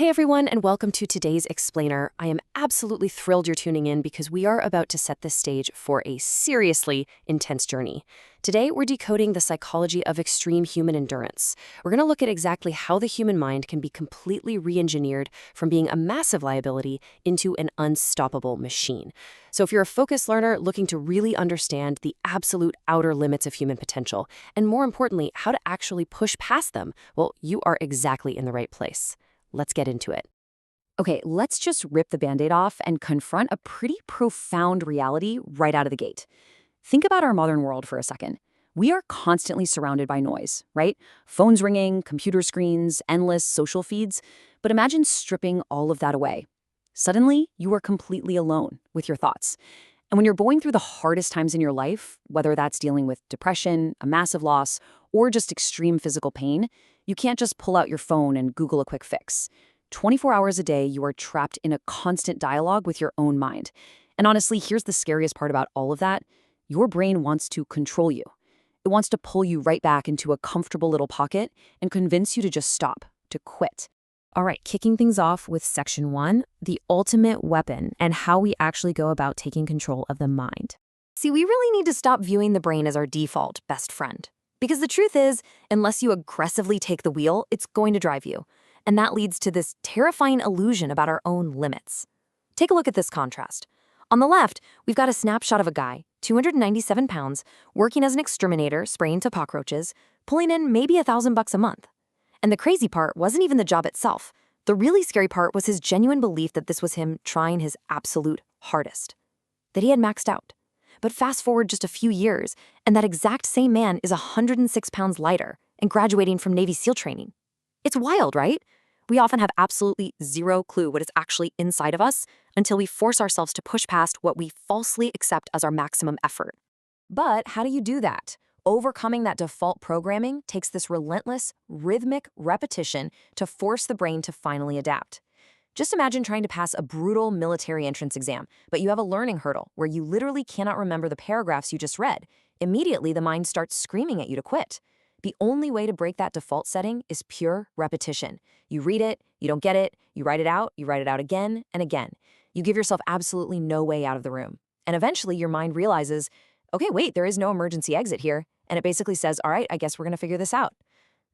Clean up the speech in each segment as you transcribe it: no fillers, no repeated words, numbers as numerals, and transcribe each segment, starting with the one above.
Hey everyone, and welcome to today's Explainer. I am absolutely thrilled you're tuning in because we are about to set the stage for a seriously intense journey. Today, we're decoding the psychology of extreme human endurance. We're going to look at exactly how the human mind can be completely re-engineered from being a massive liability into an unstoppable machine. So if you're a focused learner looking to really understand the absolute outer limits of human potential, and more importantly, how to actually push past them, well, you are exactly in the right place. Let's get into it. Okay, let's just rip the Band-Aid off and confront a pretty profound reality right out of the gate. Think about our modern world for a second. We are constantly surrounded by noise, right? Phones ringing, computer screens, endless social feeds. But imagine stripping all of that away. Suddenly, you are completely alone with your thoughts. And when you're going through the hardest times in your life, whether that's dealing with depression, a massive loss, or just extreme physical pain, you can't just pull out your phone and Google a quick fix. 24 hours a day, you are trapped in a constant dialogue with your own mind. And honestly, here's the scariest part about all of that. Your brain wants to control you. It wants to pull you right back into a comfortable little pocket and convince you to just stop, to quit. All right, kicking things off with Section 1, the ultimate weapon, and how we actually go about taking control of the mind. See, we really need to stop viewing the brain as our default best friend. Because the truth is, unless you aggressively take the wheel, it's going to drive you. And that leads to this terrifying illusion about our own limits. Take a look at this contrast. On the left, we've got a snapshot of a guy, 297 pounds, working as an exterminator, spraying to cockroaches, pulling in maybe $1,000 a month. And the crazy part wasn't even the job itself. The really scary part was his genuine belief that this was him trying his absolute hardest, that he had maxed out. But fast forward just a few years, and that exact same man is 106 pounds lighter and graduating from Navy SEAL training. It's wild, right? We often have absolutely zero clue what is actually inside of us until we force ourselves to push past what we falsely accept as our maximum effort. But how do you do that? Overcoming that default programming takes this relentless, rhythmic repetition to force the brain to finally adapt. Just imagine trying to pass a brutal military entrance exam, but you have a learning hurdle where you literally cannot remember the paragraphs you just read. Immediately, the mind starts screaming at you to quit. The only way to break that default setting is pure repetition. You read it, you don't get it, you write it out again and again. You give yourself absolutely no way out of the room. And eventually, your mind realizes, okay, wait, there is no emergency exit here. And it basically says, all right, I guess we're going to figure this out.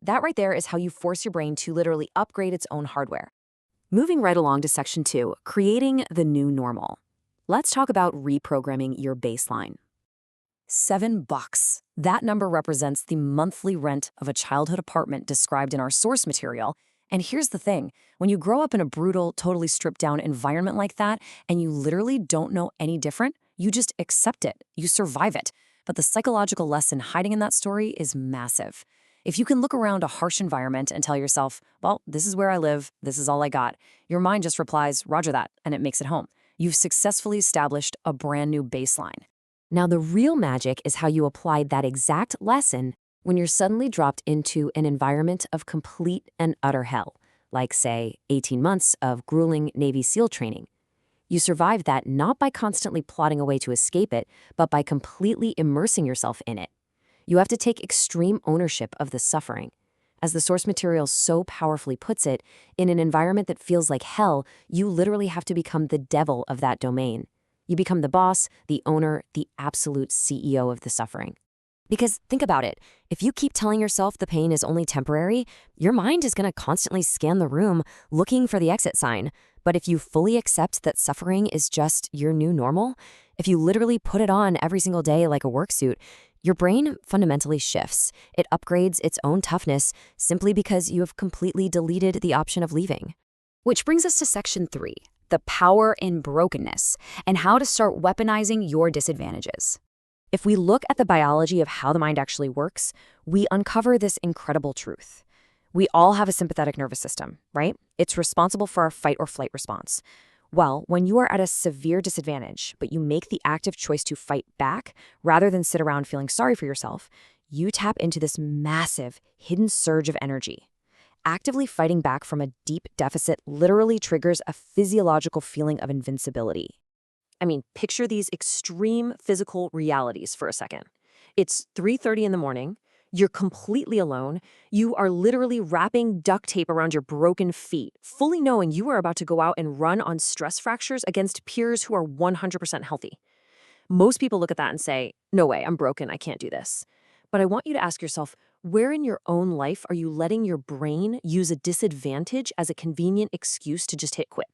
That right there is how you force your brain to literally upgrade its own hardware. Moving right along to Section 2, creating the new normal. Let's talk about reprogramming your baseline. $7. That number represents the monthly rent of a childhood apartment described in our source material. And here's the thing, when you grow up in a brutal, totally stripped down environment like that, and you literally don't know any different, you just accept it, you survive it. But the psychological lesson hiding in that story is massive. If you can look around a harsh environment and tell yourself, well, this is where I live, this is all I got, your mind just replies, Roger that, and it makes it home. You've successfully established a brand new baseline. Now, the real magic is how you applied that exact lesson when you're suddenly dropped into an environment of complete and utter hell, like, say, 18 months of grueling Navy SEAL training. You survived that not by constantly plotting a way to escape it, but by completely immersing yourself in it. You have to take extreme ownership of the suffering. As the source material so powerfully puts it, in an environment that feels like hell, you literally have to become the devil of that domain. You become the boss, the owner, the absolute CEO of the suffering. Because think about it, if you keep telling yourself the pain is only temporary, your mind is going to constantly scan the room looking for the exit sign. But if you fully accept that suffering is just your new normal, if you literally put it on every single day like a work suit, your brain fundamentally shifts. It upgrades its own toughness simply because you have completely deleted the option of leaving. Which brings us to Section 3, the power in brokenness, and how to start weaponizing your disadvantages. If we look at the biology of how the mind actually works, we uncover this incredible truth. We all have a sympathetic nervous system, right? It's responsible for our fight or flight response. Well, when you are at a severe disadvantage, but you make the active choice to fight back rather than sit around feeling sorry for yourself, you tap into this massive, hidden surge of energy. Actively fighting back from a deep deficit literally triggers a physiological feeling of invincibility. I mean, picture these extreme physical realities for a second. It's 3:30 in the morning, You're completely alone. You are literally wrapping duct tape around your broken feet, fully knowing you are about to go out and run on stress fractures against peers who are 100% healthy. Most people look at that and say, no way, I'm broken, I can't do this. But I want you to ask yourself, where in your own life are you letting your brain use a disadvantage as a convenient excuse to just hit quit?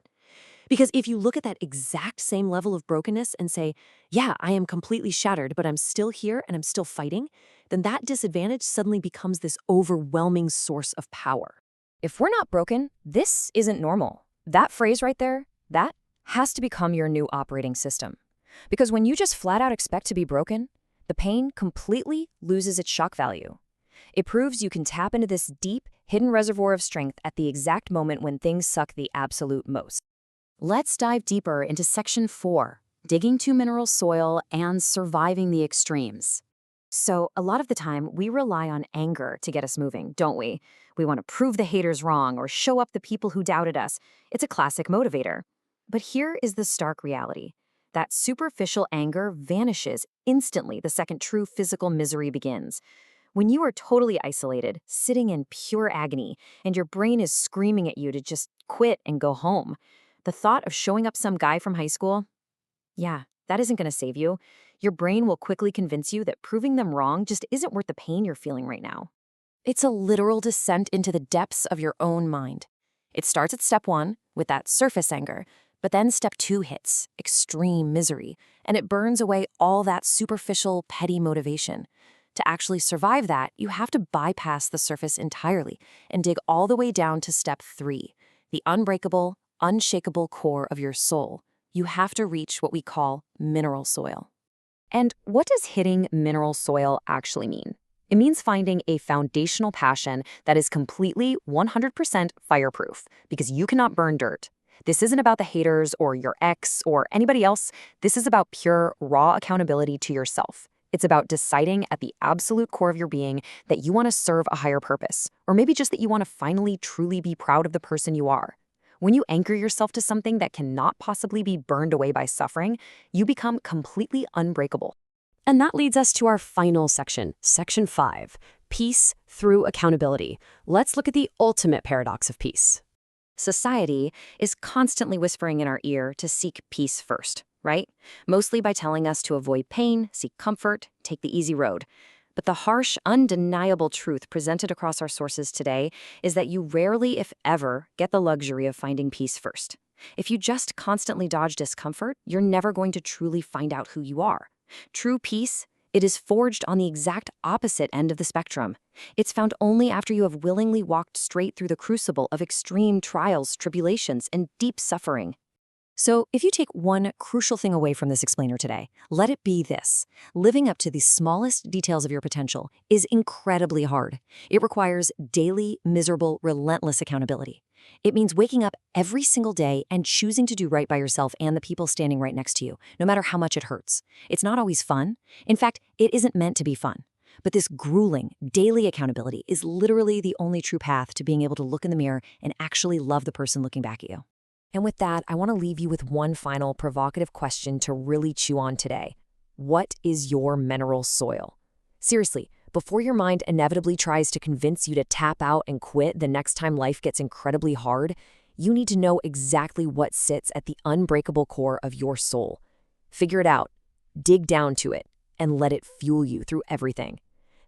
Because if you look at that exact same level of brokenness and say, yeah, I am completely shattered, but I'm still here and I'm still fighting, then that disadvantage suddenly becomes this overwhelming source of power. If we're not broken, this isn't normal. That phrase right there, that has to become your new operating system. Because when you just flat out expect to be broken, the pain completely loses its shock value. It proves you can tap into this deep, hidden reservoir of strength at the exact moment when things suck the absolute most. Let's dive deeper into Section 4, digging to mineral soil and surviving the extremes. So, a lot of the time, we rely on anger to get us moving, don't we? We want to prove the haters wrong or show up the people who doubted us. It's a classic motivator. But here is the stark reality. That superficial anger vanishes instantly the second true physical misery begins. When you are totally isolated, sitting in pure agony, and your brain is screaming at you to just quit and go home, the thought of showing up some guy from high school, yeah, that isn't going to save you. Your brain will quickly convince you that proving them wrong just isn't worth the pain you're feeling right now. It's a literal descent into the depths of your own mind. It starts at step 1 with that surface anger, but then step 2 hits, extreme misery, and it burns away all that superficial, petty motivation. To actually survive that, you have to bypass the surface entirely and dig all the way down to step 3, the unbreakable, unshakable core of your soul. You have to reach what we call mineral soil. And what does hitting mineral soil actually mean? It means finding a foundational passion that is completely 100% fireproof, because you cannot burn dirt. This isn't about the haters or your ex or anybody else. This is about pure, raw accountability to yourself. It's about deciding at the absolute core of your being that you want to serve a higher purpose, or maybe just that you want to finally truly be proud of the person you are. When you anchor yourself to something that cannot possibly be burned away by suffering, you become completely unbreakable. And that leads us to our final section, Section 5, Peace Through Accountability. Let's look at the ultimate paradox of peace. Society is constantly whispering in our ear to seek peace first, right? Mostly by telling us to avoid pain, seek comfort, take the easy road. But the harsh, undeniable truth presented across our sources today is that you rarely, if ever, get the luxury of finding peace first. If you just constantly dodge discomfort, you're never going to truly find out who you are. True peace, it is forged on the exact opposite end of the spectrum. It's found only after you have willingly walked straight through the crucible of extreme trials, tribulations, and deep suffering. So, if you take one crucial thing away from this explainer today, let it be this. Living up to the smallest details of your potential is incredibly hard. It requires daily, miserable, relentless accountability. It means waking up every single day and choosing to do right by yourself and the people standing right next to you, no matter how much it hurts. It's not always fun. In fact, it isn't meant to be fun. But this grueling, daily accountability is literally the only true path to being able to look in the mirror and actually love the person looking back at you. And with that, I want to leave you with one final provocative question to really chew on today. What is your mineral soil? Seriously, before your mind inevitably tries to convince you to tap out and quit the next time life gets incredibly hard, you need to know exactly what sits at the unbreakable core of your soul. Figure it out, dig down to it, and let it fuel you through everything.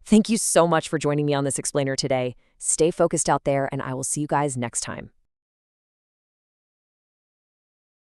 Thank you so much for joining me on this explainer today. Stay focused out there, and I will see you guys next time.